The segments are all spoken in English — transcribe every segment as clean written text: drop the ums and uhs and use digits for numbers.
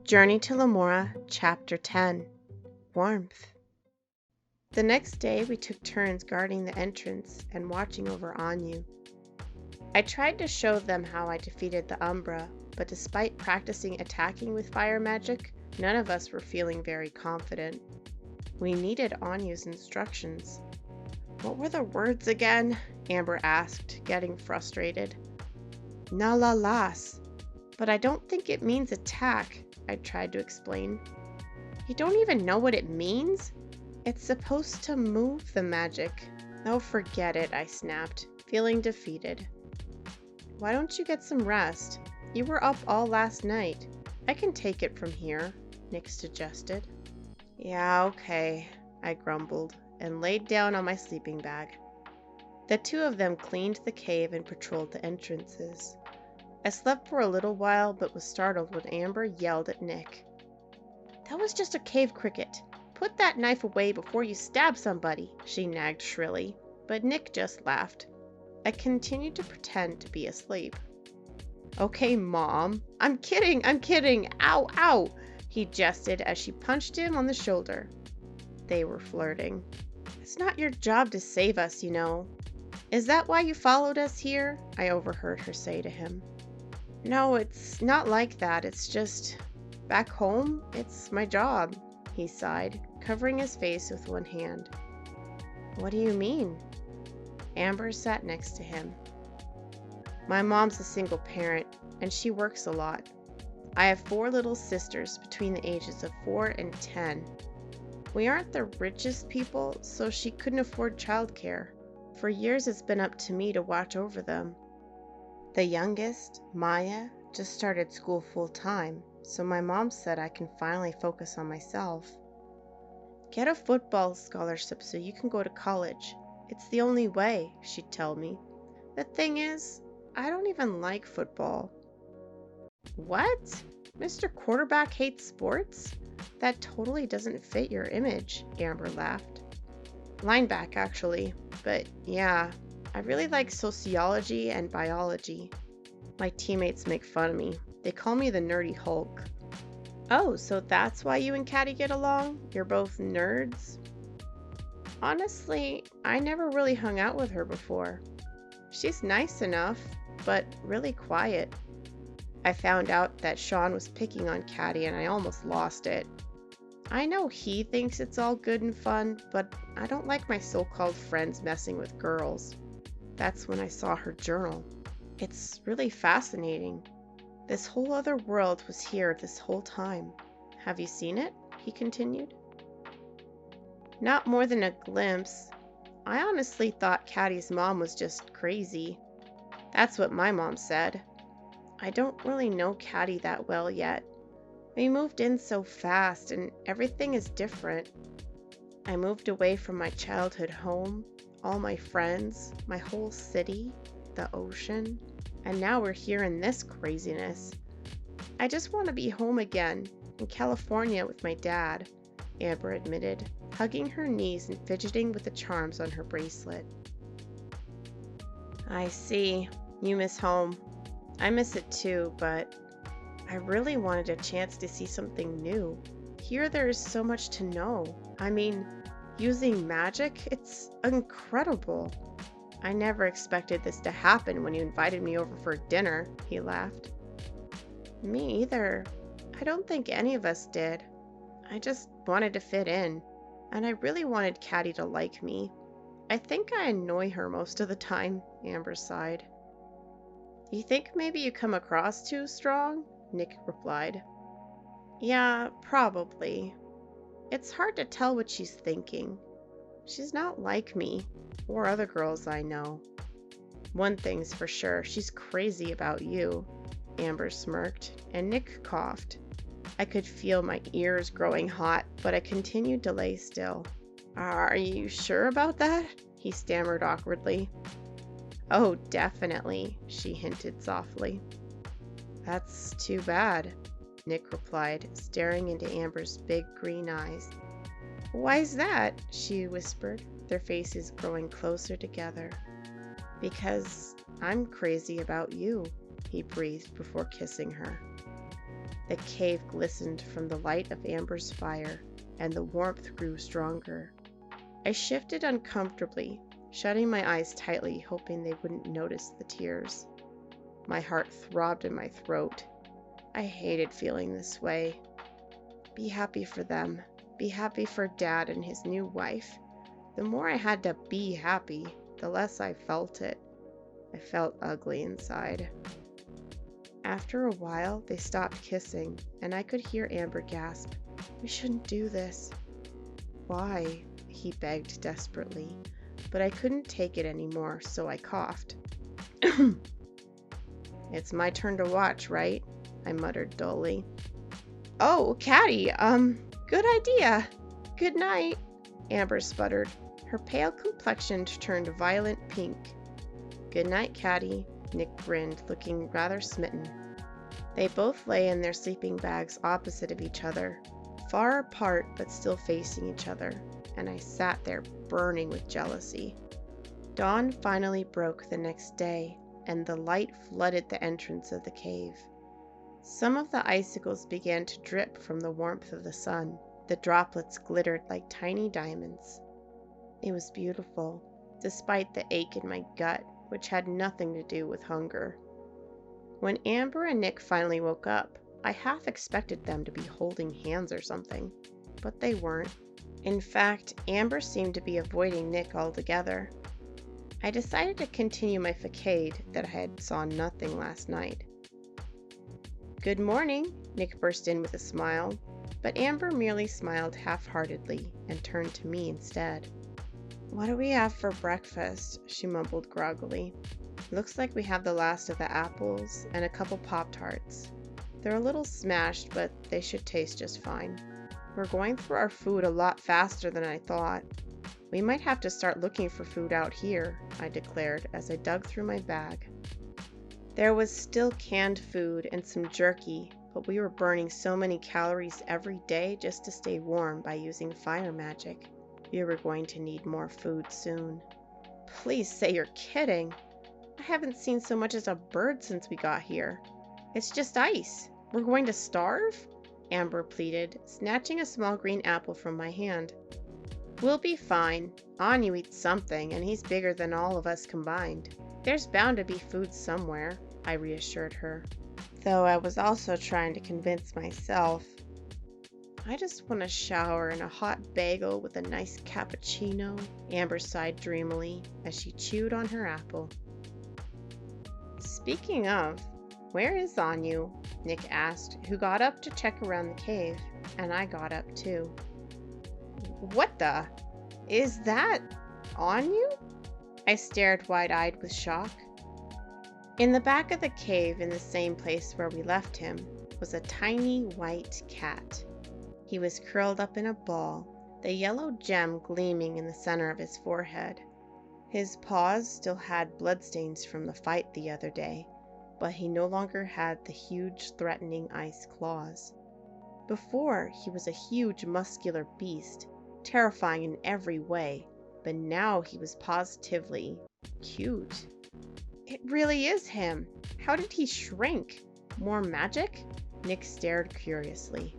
Journey to Lemora, Chapter 10. Warmth. The next day, we took turns guarding the entrance and watching over Anyu. I tried to show them how I defeated the Umbra, but despite practicing attacking with fire magic, none of us were feeling very confident. We needed Anyu's instructions. What were the words again? Amber asked, getting frustrated. Na la las. But I don't think it means attack, I tried to explain. You don't even know what it means? It's supposed to move the magic. Oh, forget it, I snapped, feeling defeated. Why don't you get some rest? You were up all last night. I can take it from here, Nick suggested. Yeah, okay, I grumbled, and laid down on my sleeping bag. The two of them cleaned the cave and patrolled the entrances. I slept for a little while, but was startled when Amber yelled at Nick. That was just a cave cricket. Put that knife away before you stab somebody, she nagged shrilly, but Nick just laughed. I continued to pretend to be asleep. Okay, Mom. I'm kidding. Ow, ow, he jested as she punched him on the shoulder. They were flirting. It's not your job to save us, you know. Is that why you followed us here? I overheard her say to him. No, it's not like that. It's just, back home, it's my job, he sighed, covering his face with one hand. What do you mean? Amber sat next to him. My mom's a single parent, and she works a lot. I have 4 little sisters between the ages of 4 and 10. We aren't the richest people, so she couldn't afford childcare. For years it's been up to me to watch over them. The youngest, Maya, just started school full-time, so my mom said I can finally focus on myself. Get a football scholarship so you can go to college. It's the only way, she'd tell me. The thing is, I don't even like football. What? Mr. Quarterback hates sports? That totally doesn't fit your image, Amber laughed. Lineback, actually, but yeah, I really like sociology and biology. My teammates make fun of me. They call me the nerdy Hulk. Oh, so that's why you and Catty get along? You're both nerds? Honestly, I never really hung out with her before. She's nice enough, but really quiet. I found out that Sean was picking on Catty and I almost lost it. I know he thinks it's all good and fun, but I don't like my so-called friends messing with girls. That's when I saw her journal. It's really fascinating. This whole other world was here this whole time. Have you seen it? He continued. Not more than a glimpse. I honestly thought Catty's mom was just crazy. That's what my mom said. I don't really know Catty that well yet. We moved in so fast and everything is different. I moved away from my childhood home, all my friends, my whole city, the ocean, and now we're here in this craziness. I just want to be home again, in California with my dad, Amber admitted, hugging her knees and fidgeting with the charms on her bracelet. I see. You miss home. I miss it too, but I really wanted a chance to see something new. Here there is so much to know. I mean, using magic, it's incredible. I never expected this to happen when you invited me over for dinner, he laughed. Me either. I don't think any of us did. I just wanted to fit in, and I really wanted Catty to like me. I think I annoy her most of the time, Amber sighed. You think maybe you come across too strong? Nick replied. Yeah, probably. It's hard to tell what she's thinking. She's not like me, or other girls I know. One thing's for sure, she's crazy about you, Amber smirked, and Nick coughed. I could feel my ears growing hot, but I continued to lay still. Are you sure about that? He stammered awkwardly. Oh, definitely, she hinted softly. That's too bad, Nick replied, staring into Amber's big green eyes. Why's that? She whispered, their faces growing closer together. Because I'm crazy about you. he breathed before kissing her. The cave glistened from the light of Amber's fire, and the warmth grew stronger. I shifted uncomfortably, shutting my eyes tightly, hoping they wouldn't notice the tears. My heart throbbed in my throat. I hated feeling this way. Be happy for them. Be happy for Dad and his new wife. The more I had to be happy, the less I felt it. I felt ugly inside. After a while, they stopped kissing, and I could hear Amber gasp, "We shouldn't do this." "Why?" he begged desperately, but I couldn't take it anymore, so I coughed. "It's my turn to watch, right?" I muttered dully. "Oh, Catty, good idea. Good night," Amber sputtered. Her pale complexion turned violent pink. "Good night, Catty," Nick grinned, looking rather smitten. They both lay in their sleeping bags opposite of each other, far apart but still facing each other, and I sat there burning with jealousy. Dawn finally broke the next day, and the light flooded the entrance of the cave. Some of the icicles began to drip from the warmth of the sun. The droplets glittered like tiny diamonds. It was beautiful, despite the ache in my gut, which had nothing to do with hunger. When Amber and Nick finally woke up, I half expected them to be holding hands or something, but they weren't. In fact, Amber seemed to be avoiding Nick altogether. I decided to continue my facade that I had saw nothing last night. "Good morning," Nick burst in with a smile, but Amber merely smiled half-heartedly and turned to me instead. "What do we have for breakfast?" she mumbled groggily. "Looks like we have the last of the apples and a couple Pop-Tarts. They're a little smashed, but they should taste just fine. We're going through our food a lot faster than I thought. We might have to start looking for food out here," I declared as I dug through my bag. There was still canned food and some jerky, but we were burning so many calories every day just to stay warm by using fire magic. We were going to need more food soon. "Please say you're kidding. I haven't seen so much as a bird since we got here. It's just ice. We're going to starve?" Amber pleaded, snatching a small green apple from my hand. "We'll be fine. Anyu eats something, and he's bigger than all of us combined. There's bound to be food somewhere," I reassured her, though I was also trying to convince myself. "I just want to shower in a hot bagel with a nice cappuccino," Amber sighed dreamily as she chewed on her apple. "Speaking of, where is Anyu?" Nick asked, who got up to check around the cave, and I got up too. "What the? Is that Anyu?" I stared wide-eyed with shock. In the back of the cave, in the same place where we left him, was a tiny white cat. He was curled up in a ball, the yellow gem gleaming in the center of his forehead. His paws still had bloodstains from the fight the other day, but he no longer had the huge, threatening ice claws. Before, he was a huge, muscular beast, terrifying in every way, but now he was positively cute. "It really is him! How did he shrink? More magic?" Nick stared curiously.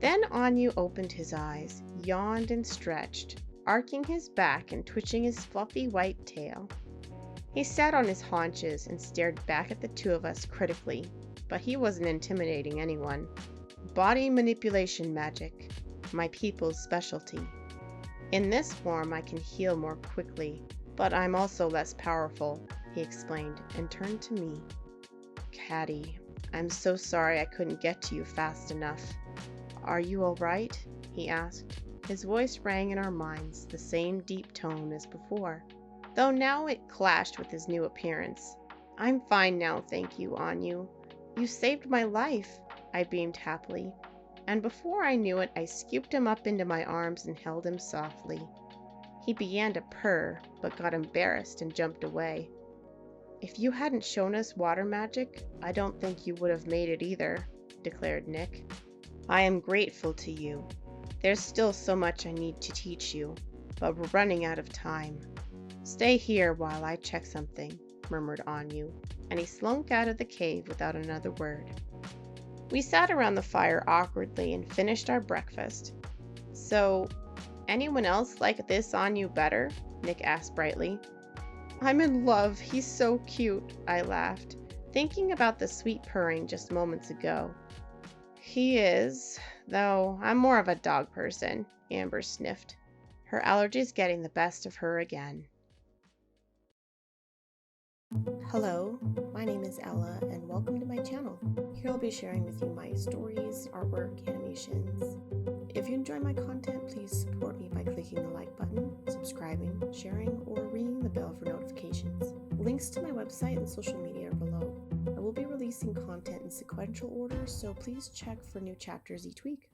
Then Anyu opened his eyes, yawned and stretched, arcing his back and twitching his fluffy white tail. He sat on his haunches and stared back at the two of us critically, but he wasn't intimidating anyone. Body manipulation magic, my people's specialty. In this form I can heal more quickly, but I'm also less powerful, he explained and turned to me. "Catty, I'm so sorry I couldn't get to you fast enough. Are you all right?" he asked. His voice rang in our minds, the same deep tone as before, though now it clashed with his new appearance. "I'm fine now, thank you, Anyu. You saved my life," I beamed happily, and before I knew it, I scooped him up into my arms and held him softly. He began to purr, but got embarrassed and jumped away. "If you hadn't shown us water magic, I don't think you would have made it either," declared Nick. "I am grateful to you. There's still so much I need to teach you, but we're running out of time. Stay here while I check something," murmured Anyu. and he slunk out of the cave without another word. We sat around the fire awkwardly and finished our breakfast. So, anyone else like this Anyu better? Nick asked brightly. I'm in love. He's so cute, I laughed, thinking about the sweet purring just moments ago. He is, though I'm more of a dog person, Amber sniffed, her allergies getting the best of her again. Hello, my name is Ella and welcome to my channel. Here I'll be sharing with you my stories, artwork, animations. If you enjoy my content, please support me by clicking the like button, subscribing, sharing, or ringing the bell for notifications. Links to my website and social media are below. I will be releasing content in sequential order, so please check for new chapters each week.